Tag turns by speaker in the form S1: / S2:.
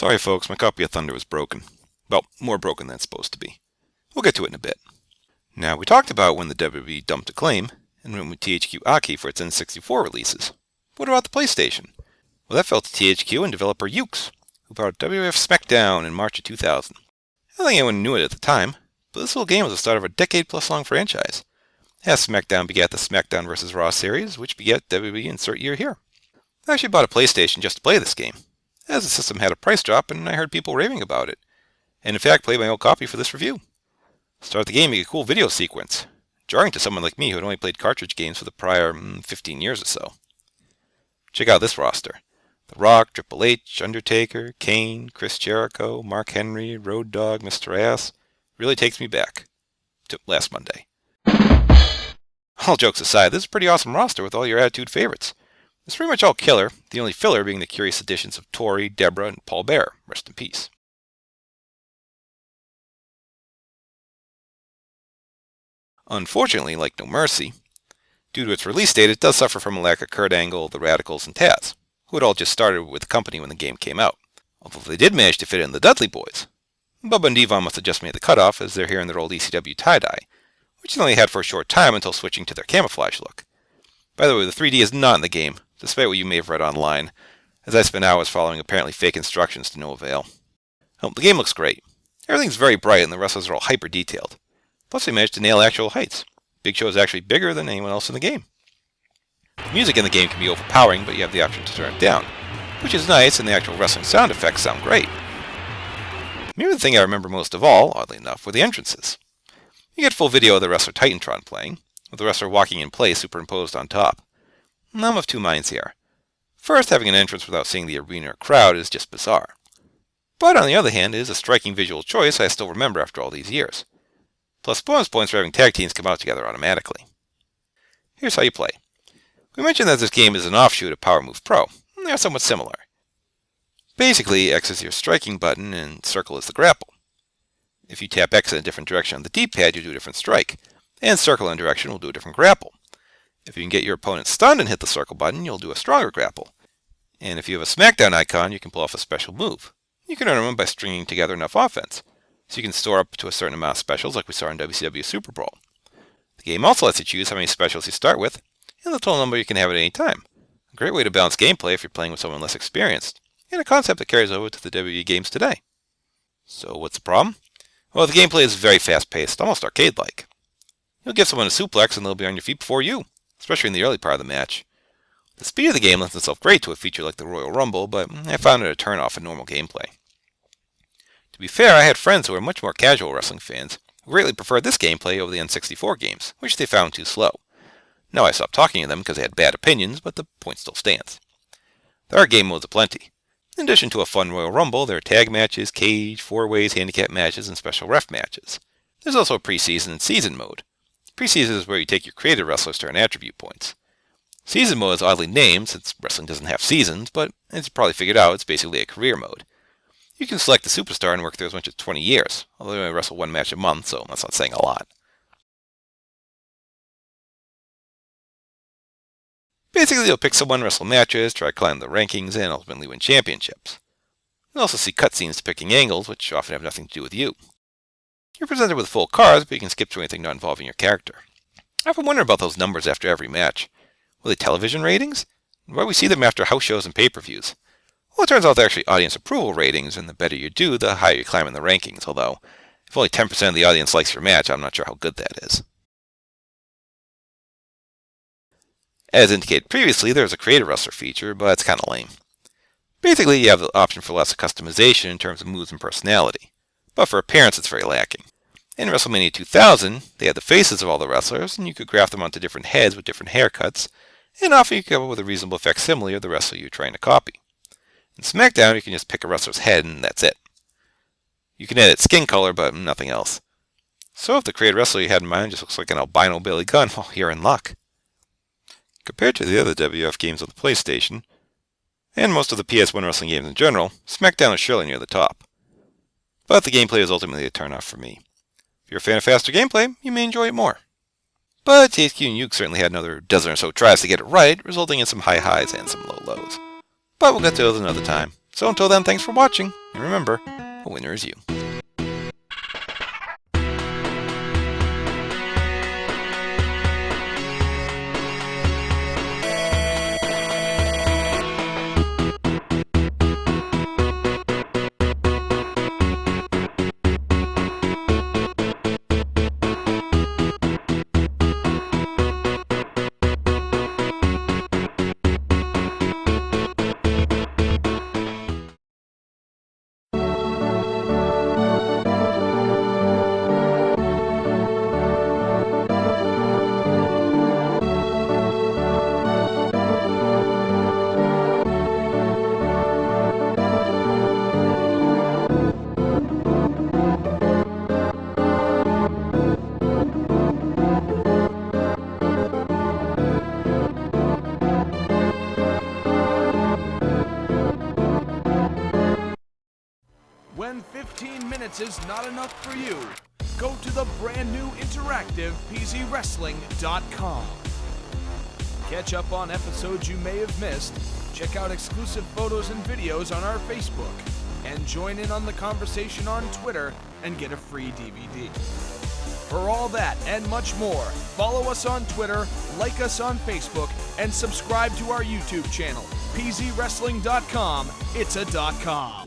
S1: Sorry folks, my copy of Thunder was broken. Well, more broken than it's supposed to be. We'll get to it in a bit. Now, we talked about when the WWE dumped Acclaim, and went with THQ Aki for its N64 releases. What about the PlayStation? Well, that fell to THQ and developer Yukes, who brought WWF Smackdown in March of 2000. I don't think anyone knew it at the time, but this little game was the start of a decade-plus-long franchise. As Smackdown begat the Smackdown vs. Raw series, which begat WWE Insert Year Here. I actually bought a PlayStation just to play this game, as the system had a price drop and I heard people raving about it, and in fact played my old copy for this review. Start the game, you get a cool video sequence, jarring to someone like me who had only played cartridge games for the prior 15 years or so. Check out this roster. The Rock, Triple H, Undertaker, Kane, Chris Jericho, Mark Henry, Road Dogg, Mr. Ass. Really takes me back to last Monday. All jokes aside, this is a pretty awesome roster with all your Attitude favorites. It's pretty much all killer, the only filler being the curious additions of Tori, Deborah, and Paul Bearer. Rest in peace. Unfortunately, like No Mercy, due to its release date, it does suffer from a lack of Kurt Angle, the Radicals, and Taz, who had all just started with the company when the game came out, although they did manage to fit in the Dudley Boys. Bubba and Devon must have just made the cutoff as they're here in their old ECW tie-dye, which they only had for a short time until switching to their camouflage look. By the way, the 3D is not in the game, despite what you may have read online, as I spent hours following apparently fake instructions to no avail. Oh, the game looks great. Everything's very bright and the wrestlers are all hyper-detailed. Plus they managed to nail actual heights. Big Show is actually bigger than anyone else in the game. The music in the game can be overpowering, but you have the option to turn it down, which is nice, and the actual wrestling sound effects sound great. Maybe the thing I remember most of all, oddly enough, were the entrances. You get full video of the wrestler Titantron playing, with the wrestler walking in place superimposed on top. I'm of two minds here. First, having an entrance without seeing the arena or crowd is just bizarre. But on the other hand, it is a striking visual choice I still remember after all these years. Plus bonus points for having tag teams come out together automatically. Here's how you play. We mentioned that this game is an offshoot of Power Move Pro. They are somewhat similar. Basically, X is your striking button and circle is the grapple. If you tap X in a different direction on the D-pad, you do a different strike, and circle in a direction will do a different grapple. If you can get your opponent stunned and hit the circle button, you'll do a stronger grapple. And if you have a Smackdown icon, you can pull off a special move. You can earn them by stringing together enough offense, so you can store up to a certain amount of specials like we saw in WCW Super Bowl. The game also lets you choose how many specials you start with, and the total number you can have at any time. A great way to balance gameplay if you're playing with someone less experienced, and a concept that carries over to the WWE games today. So what's the problem? Well, the gameplay is very fast-paced, almost arcade-like. You'll give someone a suplex and they'll be on your feet before you, especially in the early part of the match. The speed of the game lends itself great to a feature like the Royal Rumble, but I found it a turn-off in normal gameplay. To be fair, I had friends who were much more casual wrestling fans who greatly preferred this gameplay over the N64 games, which they found too slow. Now I stopped talking to them because they had bad opinions, but the point still stands. There are game modes aplenty. In addition to a fun Royal Rumble, there are tag matches, cage, four-ways, handicap matches, and special ref matches. There's also a preseason and season mode. Preseason is where you take your created wrestlers to earn attribute points. Season mode is oddly named since wrestling doesn't have seasons, but as you probably figured out, it's basically a career mode. You can select a superstar and work there as much as 20 years, although they only wrestle one match a month, so that's not saying a lot. Basically, you'll pick someone, wrestle matches, try to climb the rankings, and ultimately win championships. You'll also see cutscenes depicting angles, which often have nothing to do with you. You're presented with full cards, but you can skip to anything not involving your character. I often wonder about those numbers after every match. Were they television ratings? Why we see them after house shows and pay-per-views? Well, it turns out they're actually audience approval ratings, and the better you do, the higher you climb in the rankings, although if only 10% of the audience likes your match, I'm not sure how good that is. As indicated previously, there's a creative wrestler feature, but it's kind of lame. Basically, you have the option for lots of customization in terms of moves and personality, but for appearance it's very lacking. In WrestleMania 2000, they had the faces of all the wrestlers, and you could graft them onto different heads with different haircuts, and often you could come up with a reasonable facsimile of the wrestler you're trying to copy. In Smackdown, you can just pick a wrestler's head, and that's it. You can edit skin color, but nothing else. So if the created wrestler you had in mind just looks like an albino Billy Gunn, well, you're in luck. Compared to the other WWF games on the PlayStation, and most of the PS1 wrestling games in general, Smackdown is surely near the top. But the gameplay is ultimately a turn-off for me. If you're a fan of faster gameplay, you may enjoy it more. But THQ and Yukes certainly had another dozen or so tries to get it right, resulting in some high highs and some low lows. But we'll get to those another time. So until then, thanks for watching, and remember, the winner is you.
S2: When 15 minutes is not enough for you, go to the brand new interactive PZWrestling.com. Catch up on episodes you may have missed, check out exclusive photos and videos on our Facebook, and join in on the conversation on Twitter and get a free DVD. For all that and much more, follow us on Twitter, like us on Facebook, and subscribe to our YouTube channel, PZWrestling.com. It's a .com.